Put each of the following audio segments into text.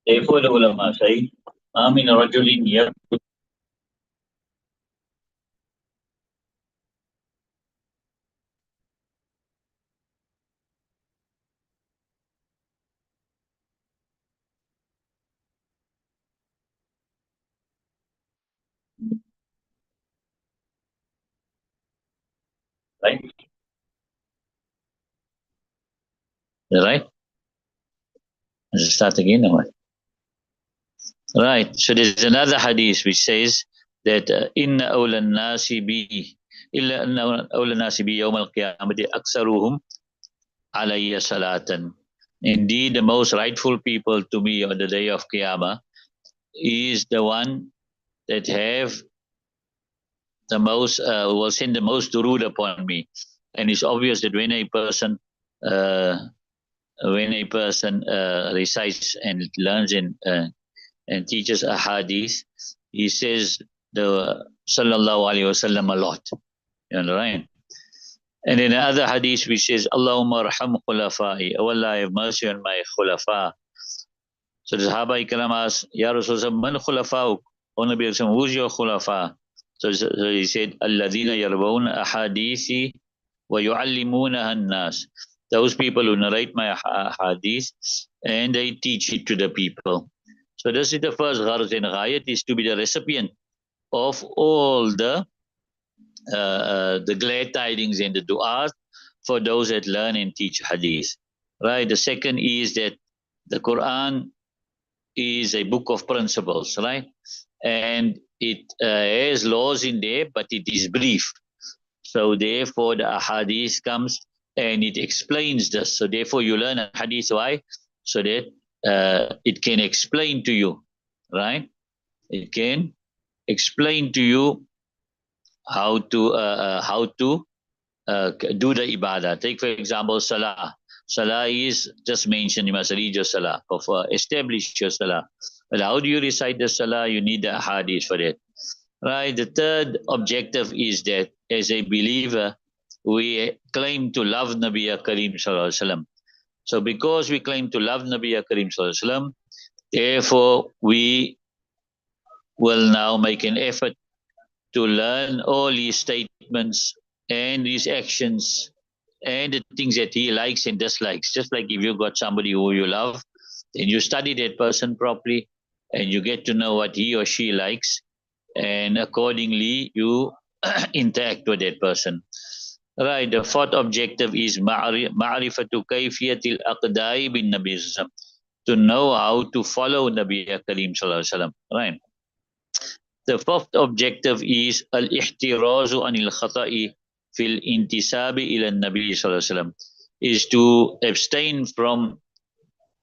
Therefore, the ulama say, "Amin rajulin yaktubu." Right? Right? Let's start again. Or what? Right. So there's another hadith which says that inna awla nasi bi illa anna awla nasi bi yawm al-qiyamati aksaruhum alayya salatan. Indeed, the most rightful people to me on the day of Qiyamah is the one that have the most will send the most durood upon me. And it's obvious that uh, when a person recites and learns and teaches a hadith, he says the sallallahu alaihi wasallam a lot. You know, right? And in another hadith which says, Allahumma arham khulafai, oh Allah, have mercy on my khulafa. So the Sahaba Ikram asked, Ya Rasulullah, man khulafa'uk? O Nabi Rasul, who's your khulafa? So he said, Alladhina yarbawna ahadithi wa yu'allimunaha an-nas. Those people who narrate my hadith and they teach it to the people. So this is the first gharz, and ghayat is to be the recipient of all the glad tidings and the du'as for those that learn and teach hadith. Right. The second is that the Quran is a book of principles, right? And it has laws in there, but it is brief. So therefore, the hadith comes and it explains this. So therefore, you learn a hadith. Why? So that it can explain to you, right? It can explain to you how to do the ibadah. Take for example, salah. Salah is just mentioned. You must read your salah, of establish your salah. But how do you recite the salah? You need the hadith for that, right? The third objective is that as a believer, we claim to love Nabi Kareem Sallallahu Alaihi Wasallam. So because we claim to love Nabi Kareem Sallallahu Alaihi Wasallam, therefore we will now make an effort to learn all his statements and his actions and the things that he likes and dislikes. Just like if you got somebody who you love, then you study that person properly and you get to know what he or she likes, and accordingly you interact with that person. Right. The fourth objective is ma'rifatu kayfiyatil aqda'i bin Nabi Sallallahu Alaihi Wasallam, to know how to follow Nabi Kareem Sallallahu Alaihi Wasallam. Right. The fourth objective is al-ihtirazu anil khata'i fil intisabi ila Nabi Sallallahu Alaihi Wasallam, is to abstain from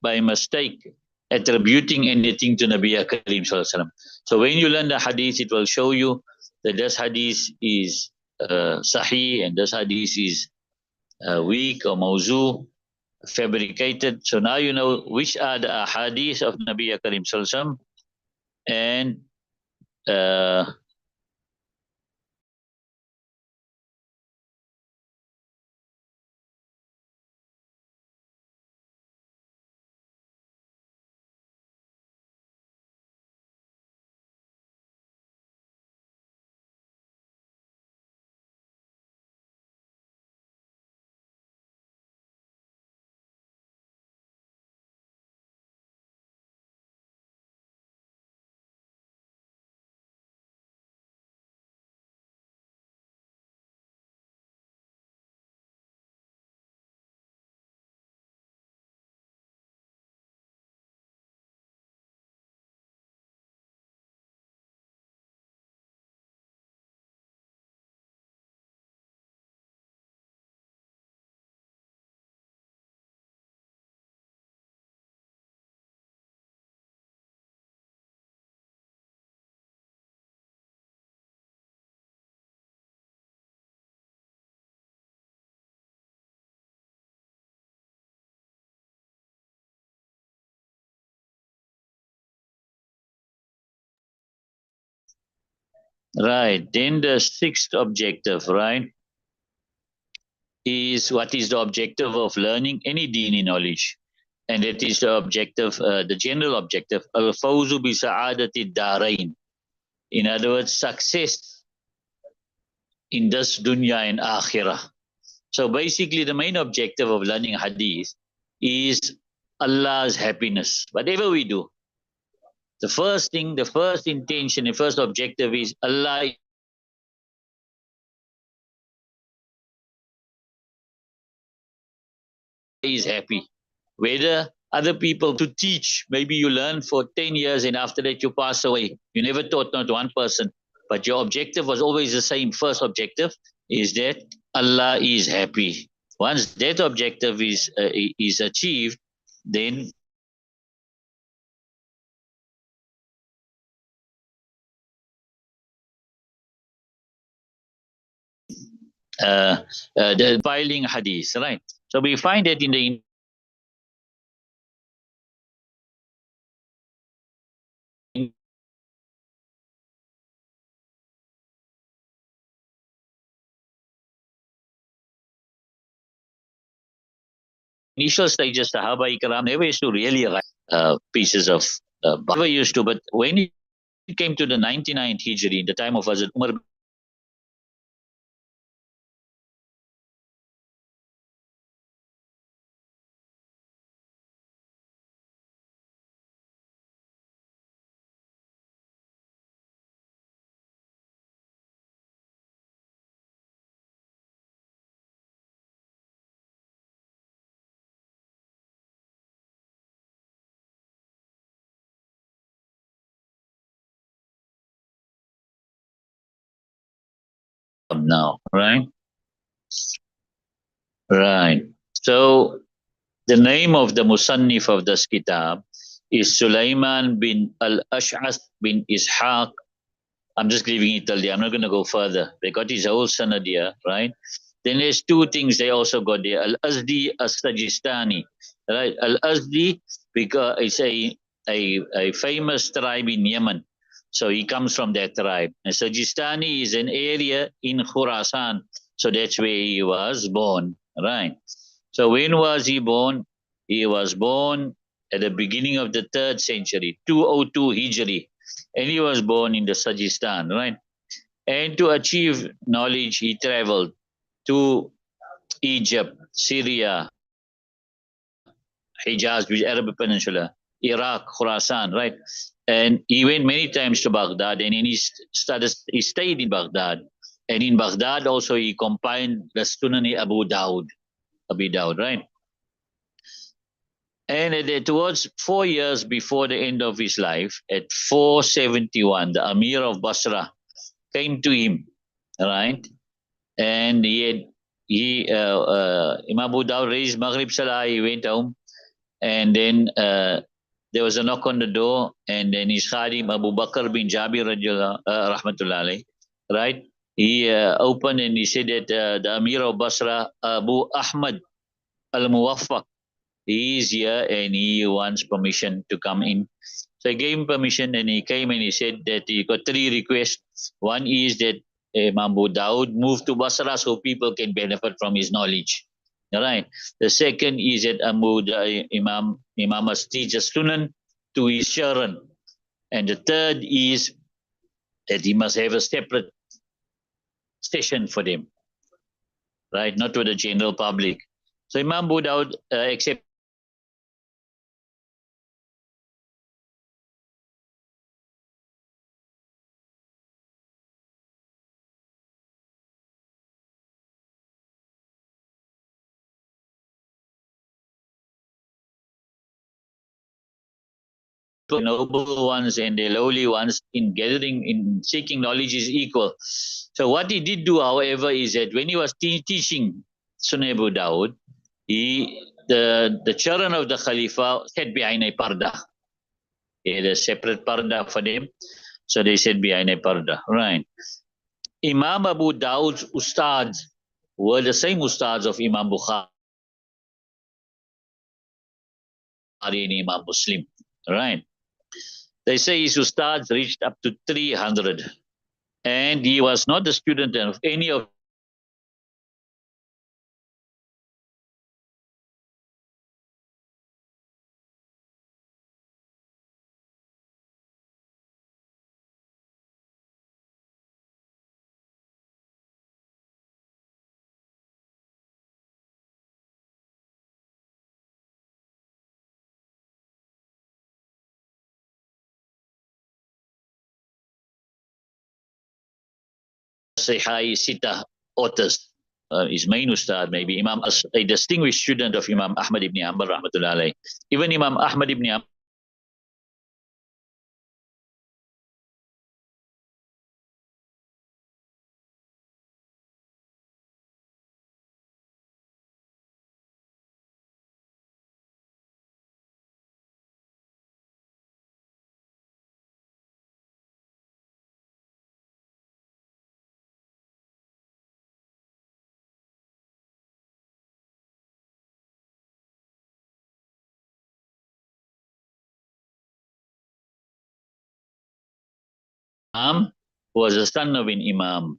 by mistake attributing anything to Nabi Kareem Sallallahu Alaihi Wasallam. So when you learn the hadith, it will show you that this hadith is sahih and this hadith is weak or mawzu, fabricated. So now you know which are the hadith of Nabi Kareem Sallallahu Alaihi Wasallam, and right. Then the sixth objective, right, is what is the objective of learning any dini knowledge. and that is the objective, the general objective, al-fawzu bi sa'adati darain. In other words, success in this dunya and akhirah. So basically, the main objective of learning hadith is Allah's happiness. Whatever we do, the first thing, the first intention, the first objective is Allah is happy. Whether other people to teach, maybe you learn for 10 years and after that you pass away. You never taught not one person, but your objective was always the same. First objective is that Allah is happy. Once that objective is achieved, then the filing hadith, right? So we find that in the initial stages, Sahaba Ikram never used to really write pieces of never used to, but when it came to the 99th Hijri, in the time of Hazrat Umar now, right? Right. So the name of the Musannif of this kitab is Sulaiman bin al-Ash'ath bin Ishaq. I'm just leaving it till there. I'm not going to go further. They got his whole sanad here, right? Then there's two things they also got there. Al-Azdi as-Sajistani, right? Al-Azdi, because it's a famous tribe in Yemen. So he comes from that tribe. And Sajistani is an area in Khurasan. So that's where he was born, right? So when was he born? He was born at the beginning of the 3rd century, 202 Hijri. And he was born in the Sajistan, right? And to achieve knowledge, he traveled to Egypt, Syria, Hijaz, which is Arab Peninsula, Iraq, Khurasan, right? And he went many times to Baghdad, and he stayed in Baghdad. And in Baghdad also he compiled the Sunan Abu Dawood, right? And towards 4 years before the end of his life, at 471, the Amir of Basra came to him, right? And Imam Abu Dawud raised Maghrib Salah, he went home, and then there was a knock on the door, and then his Khadim Abu Bakr bin Jabir rahmatullah alayhi, right? He opened and he said that the Amir of Basra, Abu Ahmad al-Muwaffaq, he is here and he wants permission to come in. So I gave him permission and he came and he said that he got 3 requests. One is that Imam Abu Dawud moved to Basra so people can benefit from his knowledge. All right. The second is that Imam must teach a Sunan to his children. And the third is that he must have a separate session for them, right? Not to the general public. So Imam Abu Dawud accepted. The noble ones and the lowly ones in gathering, in seeking knowledge is equal. So what he did do, however, is that when he was teaching Sunan Abu Dawud, the children of the Khalifa sat behind a parda. He had a separate parda for them. So they sat behind a parda. Right. Imam Abu Dawud's ustads were the same ustads of Imam Bukhari and Imam Muslim. Right. They say his ustads reached up to 300. And he was not the student of any of Sahih Sita authors. His main ustad, maybe a distinguished student of Imam Ahmad ibn Hanbal rahmatullah alayh. Even Imam Ahmad ibn Hanbal was a son of an Imam.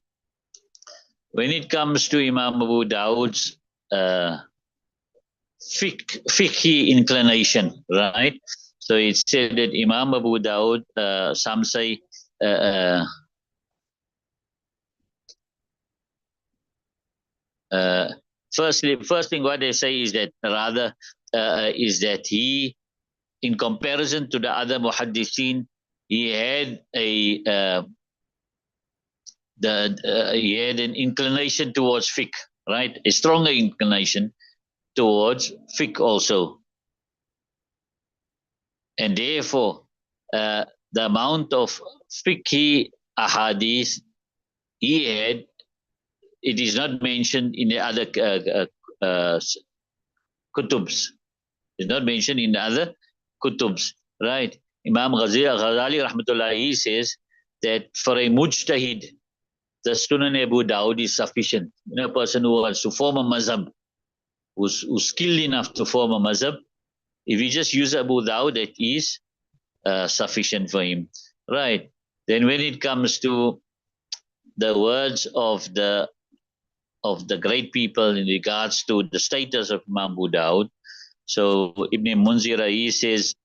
When it comes to Imam Abu Dawood's fiqh inclination, right? So it said that Imam Abu Dawood, some say, first thing what they say is that rather is that he, in comparison to the other muhaddithin, he had he had an inclination towards fiqh, right? A stronger inclination towards fiqh also, and therefore the amount of fiqh ahadith he had, it is not mentioned in the other kutubs. It's not mentioned in the other kutubs, right? Imam Ghazali rahmatullah, he says that for a mujtahid, the Sunan Abu Dawood is sufficient. A person who wants to form a mazhab, who's skilled enough to form a mazhab, if you just use Abu Dawood, that is sufficient for him, right? Then when it comes to the words of the great people in regards to the status of Imam Abu Dawood, so Ibn Munzir, he says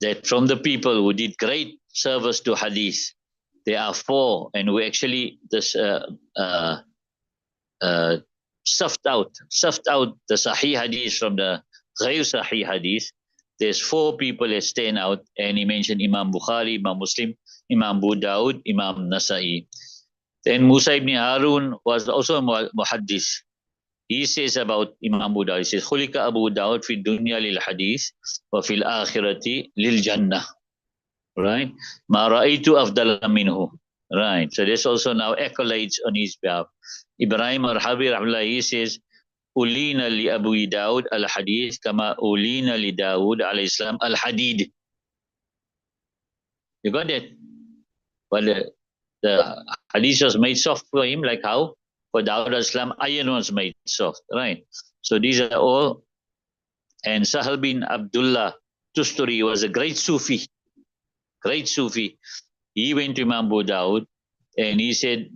that from the people who did great service to hadith, there are four, and we actually stuffed out the Sahih hadith from the Ghair Sahih hadith. There's four people that stand out, and he mentioned Imam Bukhari, Imam Muslim, Imam Abu Dawood, Imam Nasa'i. Then Musa ibn Harun was also a muhaddith. He says about Imam Abu Dawud, he says, Khulika Abu Dawud fi dunya lil hadith wa fil akhirati lil jannah. Right? Ma ra'aytu afdala minhu. Right. So there's also now accolades on his behalf. Ibrahim Arhabi rahmatullah, he says, Ulina li Abu Dawud al hadith kama ulina li Dawood al Islam al hadid. You got that? Well, the hadith was made soft for him, like how for Dawood al-Islam, iron was made soft, right? So these are all. And Sahal bin Abdullah Tusturi was a great Sufi. He went to Imam Abu Dawood and he said,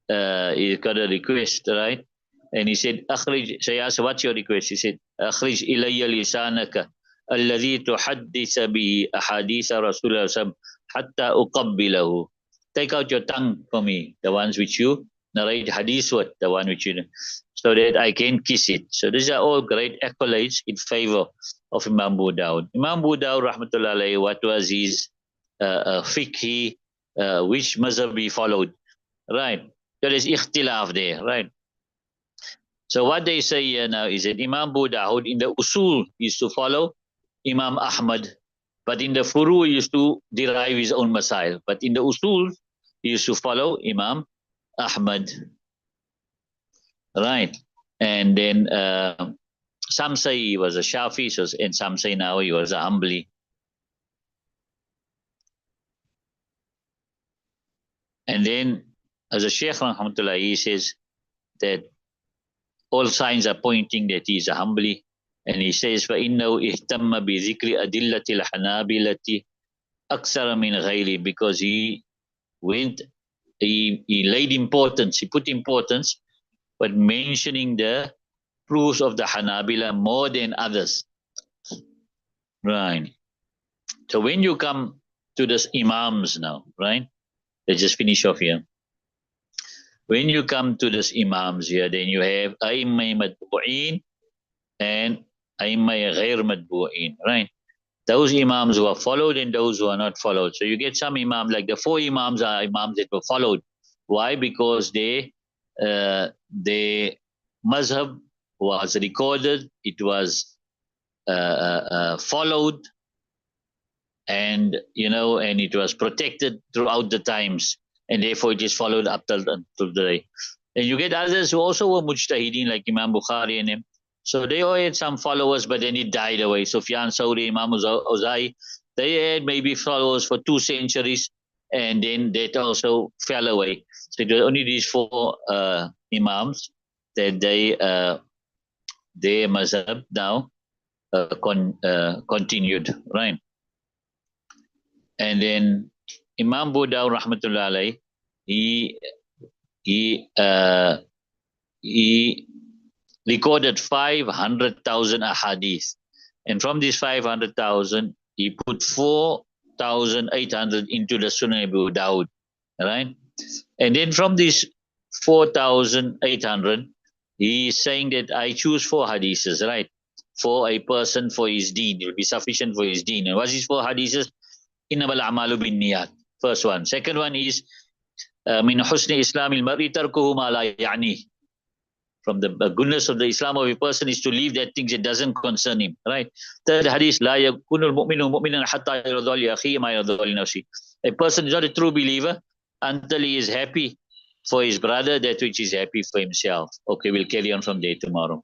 he got a request, right? And he said, Akhrij, so he asked, what's your request? He said, Akhrij ilayya lisanaka alladhi tuhaddisa bihi ahaditha Rasulullah hatta uqabbilahu. Take out your tongue for me, the ones which you narrate hadith with, the one which you, so that I can kiss it. So these are all great accolades in favor of Imam Abu Dawood. Imam Abu Dawood rahmatullah alayhi, what was his fiqh, which mazhab he followed, right? There is ikhtilaf there, right? So what they say here now is that Imam Abu Dawood in the usul used to follow Imam Ahmad, but in the furu he used to derive his own masail. But in the usul he used to follow Imam Ahmad, right? And then some say he was a Shafi, so, and some say now he was a Hanbali. And then as a Sheikh Rahmatullah, he says that all signs are pointing that he is a Hanbali. And he says, فَإِنَّهُ اِهْتَمَّ بِذِكْرِ أَدِلَّةِ الْحَنَابِلَةِ أَكْثَرَ مِنْ غَيْرِ, because he laid importance, he put importance, but mentioning the proofs of the Hanabila more than others. Right. So when you come to the Imams now, right? Let's just finish off here. When you come to the Imams here, then you have A'immai Madbu'in and A'immai Ghair Madbu'in, right? those imams who are followed and those who are not followed. So you get some imams, like the 4 imams are imams that were followed. Why? Because they mazhab was recorded, it was followed, and and it was protected throughout the times, and therefore it is followed up till today. And you get others who also were mujtahideen, like Imam Bukhari and him. So they all had some followers, but then it died away. Sufyan Sauri, Imam Uzai, they had maybe followers for 2 centuries, and then that also fell away. So it was only these 4 imams that their mazhab now continued, right? And then Imam Budaw rahmatullah alayh, he he uh, he recorded 500,000 ahadith, and from these 500,000, he put 4,800 into the Sunan Abu Dawood, right? And then from these 4,800, he is saying that I choose 4 hadiths, right? For a person, for his deen, it will be sufficient for his deen. And what's these 4 hadiths? Innamal a'malu bin niyat. First one. Second one is min husni islamil mar'i tarkuhu ma la ya'ni. From the goodness of the Islam of a person is to leave that things that doesn't concern him, right? Third hadith, la yakunul mu'minu mu'minan hatta yarda li akhihi ma yarda li nafsi. A person is not a true believer until he is happy for his brother that which is happy for himself. Okay, we'll carry on from there tomorrow.